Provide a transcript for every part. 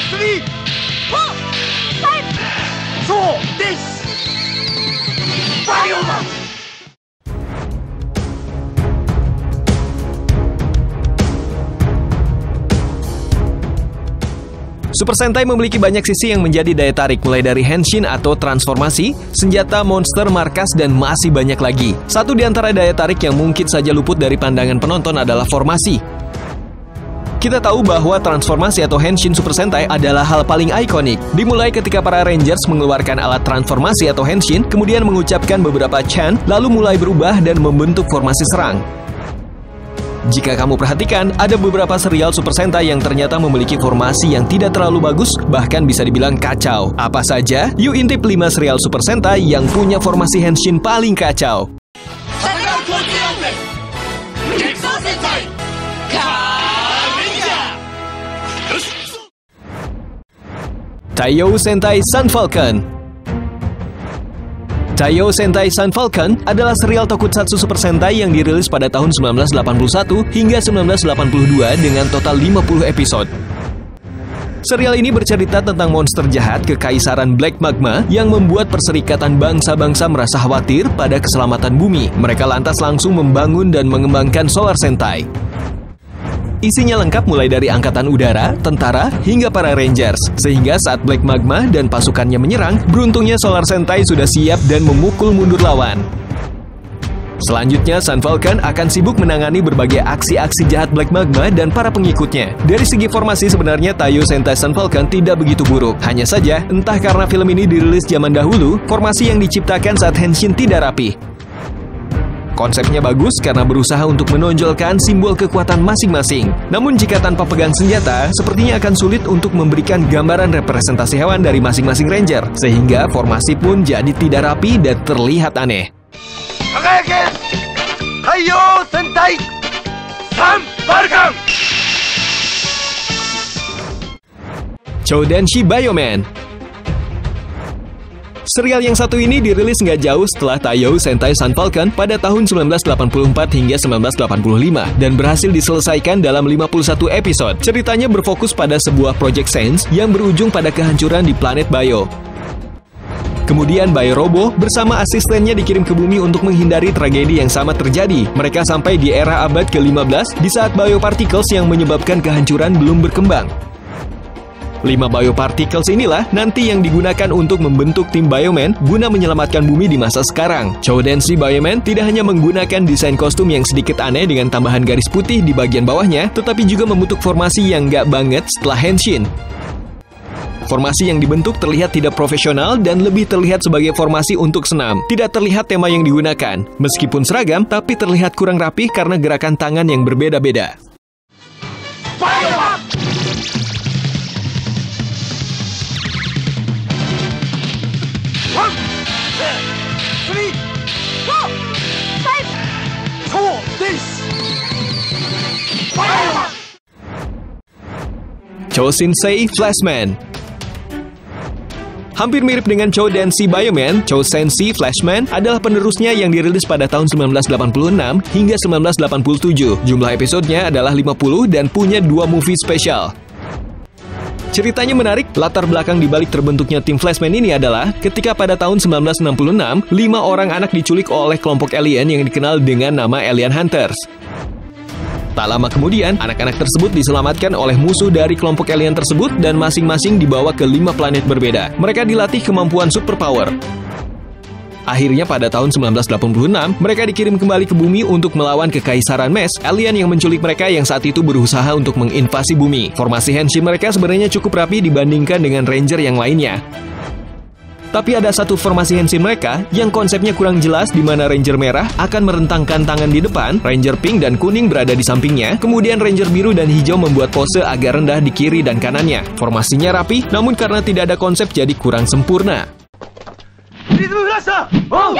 3, 4, 5.そうです。バイオマン。Super Sentai memiliki banyak sisi yang menjadi daya tarik, mulai dari henshin atau transformasi, senjata, monster, markas, dan masih banyak lagi. Satu di antara daya tarik yang mungkin saja luput dari pandangan penonton adalah formasi. Kita tahu bahwa transformasi atau henshin Super Sentai adalah hal paling ikonik. Dimulai ketika para Rangers mengeluarkan alat transformasi atau henshin, kemudian mengucapkan beberapa chant, lalu mulai berubah dan membentuk formasi serang. Jika kamu perhatikan, ada beberapa serial Super Sentai yang ternyata memiliki formasi yang tidak terlalu bagus, bahkan bisa dibilang kacau. Apa saja? Yuk intip 5 serial Super Sentai yang punya formasi henshin paling kacau. Taiyo Sentai Sun Falcon. Taiyo Sentai Sun Falcon adalah serial tokusatsu Super Sentai yang dirilis pada tahun 1981 hingga 1982 dengan total 50 episode. Serial ini bercerita tentang monster jahat kekaisaran Black Magma yang membuat perserikatan bangsa-bangsa merasa khawatir pada keselamatan bumi. Mereka lantas langsung membangun dan mengembangkan Solar Sentai. Isinya lengkap mulai dari angkatan udara, tentara, hingga para Rangers. Sehingga saat Black Magma dan pasukannya menyerang, beruntungnya Solar Sentai sudah siap dan memukul mundur lawan. Selanjutnya, Sun Falcon akan sibuk menangani berbagai aksi-aksi jahat Black Magma dan para pengikutnya. Dari segi formasi sebenarnya Taiyo Sentai Sun Falcon tidak begitu buruk. Hanya saja, entah karena film ini dirilis zaman dahulu, formasi yang diciptakan saat henshin tidak rapi. Konsepnya bagus karena berusaha untuk menonjolkan simbol kekuatan masing-masing. Namun jika tanpa pegang senjata, sepertinya akan sulit untuk memberikan gambaran representasi hewan dari masing-masing ranger. Sehingga formasi pun jadi tidak rapi dan terlihat aneh. Taiyo Sentai Sun Falcon. Choudenshi Bioman. Serial yang satu ini dirilis nggak jauh setelah Taiyo Sentai Sun Falcon pada tahun 1984 hingga 1985 dan berhasil diselesaikan dalam 51 episode. Ceritanya berfokus pada sebuah Project Sense yang berujung pada kehancuran di planet Bio. Kemudian Bio Robo bersama asistennya dikirim ke bumi untuk menghindari tragedi yang sama terjadi. Mereka sampai di era abad ke-15 di saat bioparticles yang menyebabkan kehancuran belum berkembang. 5 bioparticles inilah nanti yang digunakan untuk membentuk tim Bioman guna menyelamatkan bumi di masa sekarang. Choudenshi Bioman tidak hanya menggunakan desain kostum yang sedikit aneh dengan tambahan garis putih di bagian bawahnya, tetapi juga membentuk formasi yang nggak banget setelah henshin. Formasi yang dibentuk terlihat tidak profesional dan lebih terlihat sebagai formasi untuk senam. Tidak terlihat tema yang digunakan. Meskipun seragam, tapi terlihat kurang rapi karena gerakan tangan yang berbeda-beda. Chousenshi Flashman. Hampir mirip dengan Choudenshi Bioman, Chousenshi Flashman adalah penerusnya yang dirilis pada tahun 1986 hingga 1987. Jumlah episodenya adalah 50 dan punya 2 movie spesial. Ceritanya menarik, latar belakang dibalik terbentuknya tim Flashman ini adalah ketika pada tahun 1966, 5 orang anak diculik oleh kelompok alien yang dikenal dengan nama Alien Hunters. Tak lama kemudian, anak-anak tersebut diselamatkan oleh musuh dari kelompok alien tersebut dan masing-masing dibawa ke 5 planet berbeda. Mereka dilatih kemampuan superpower. Akhirnya pada tahun 1986, mereka dikirim kembali ke bumi untuk melawan kekaisaran Mesh, alien yang menculik mereka yang saat itu berusaha untuk menginvasi bumi. Formasi henshin mereka sebenarnya cukup rapi dibandingkan dengan ranger yang lainnya. Tapi ada satu formasi henshin mereka yang konsepnya kurang jelas di mana Ranger merah akan merentangkan tangan di depan, Ranger pink dan kuning berada di sampingnya, kemudian Ranger biru dan hijau membuat pose agak rendah di kiri dan kanannya. Formasinya rapi, namun karena tidak ada konsep jadi kurang sempurna. Prism Flash! Oh!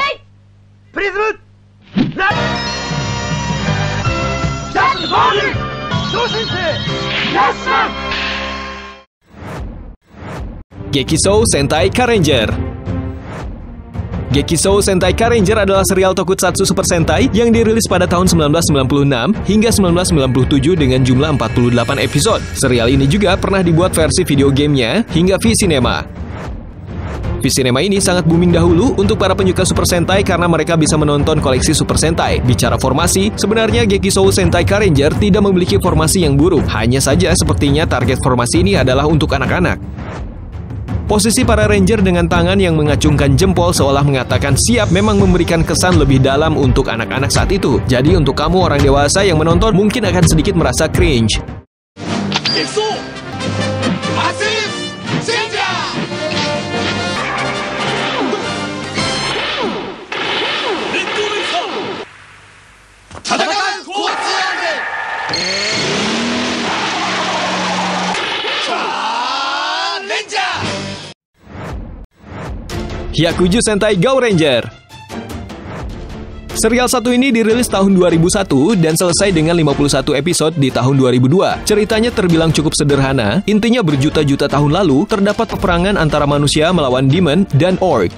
Prism Flash! Just holding! Chousenshi! Flashman! Gekiso Sentai Karanger. Gekisou Sentai Car-Ranger adalah serial tokusatsu Super Sentai yang dirilis pada tahun 1996 hingga 1997 dengan jumlah 48 episode. Serial ini juga pernah dibuat versi video gamenya hingga V-Cinema. V-Cinema ini sangat booming dahulu untuk para penyuka Super Sentai karena mereka bisa menonton koleksi Super Sentai. Bicara formasi, sebenarnya Gekisou Sentai Car-Ranger tidak memiliki formasi yang buruk. Hanya saja sepertinya target formasi ini adalah untuk anak-anak. Posisi para Ranger dengan tangan yang mengacungkan jempol seolah mengatakan siap memang memberikan kesan lebih dalam untuk anak-anak saat itu. Jadi untuk kamu orang dewasa yang menonton mungkin akan sedikit merasa cringe. Hyakuju Sentai Go Ranger. Serial satu ini dirilis tahun 2001 dan selesai dengan 51 episode di tahun 2002. Ceritanya terbilang cukup sederhana, intinya berjuta-juta tahun lalu terdapat peperangan antara manusia melawan demon dan orc.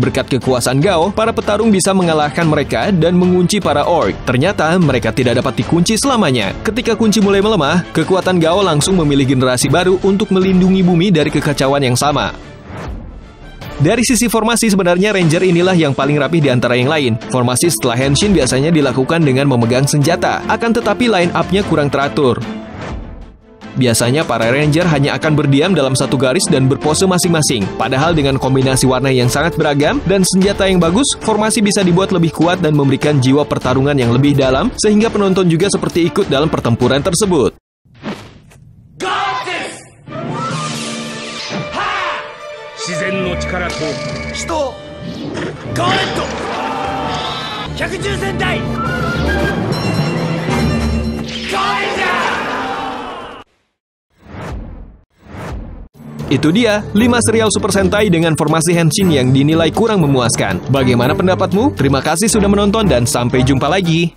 Berkat kekuasaan Gao, para petarung bisa mengalahkan mereka dan mengunci para orc. Ternyata mereka tidak dapat dikunci selamanya. Ketika kunci mulai melemah, kekuatan Gao langsung memilih generasi baru untuk melindungi bumi dari kekacauan yang sama. Dari sisi formasi sebenarnya Ranger inilah yang paling rapih di antara yang lain. Formasi setelah Henshin biasanya dilakukan dengan memegang senjata, akan tetapi line up-nya kurang teratur. Biasanya para Ranger hanya akan berdiam dalam satu garis dan berpose masing-masing. Padahal dengan kombinasi warna yang sangat beragam dan senjata yang bagus, formasi bisa dibuat lebih kuat dan memberikan jiwa pertarungan yang lebih dalam, sehingga penonton juga seperti ikut dalam pertempuran tersebut. Itu dia, 5 serial Super Sentai dengan formasi Henshin yang dinilai kurang memuaskan. Bagaimana pendapatmu? Terima kasih sudah menonton dan sampai jumpa lagi.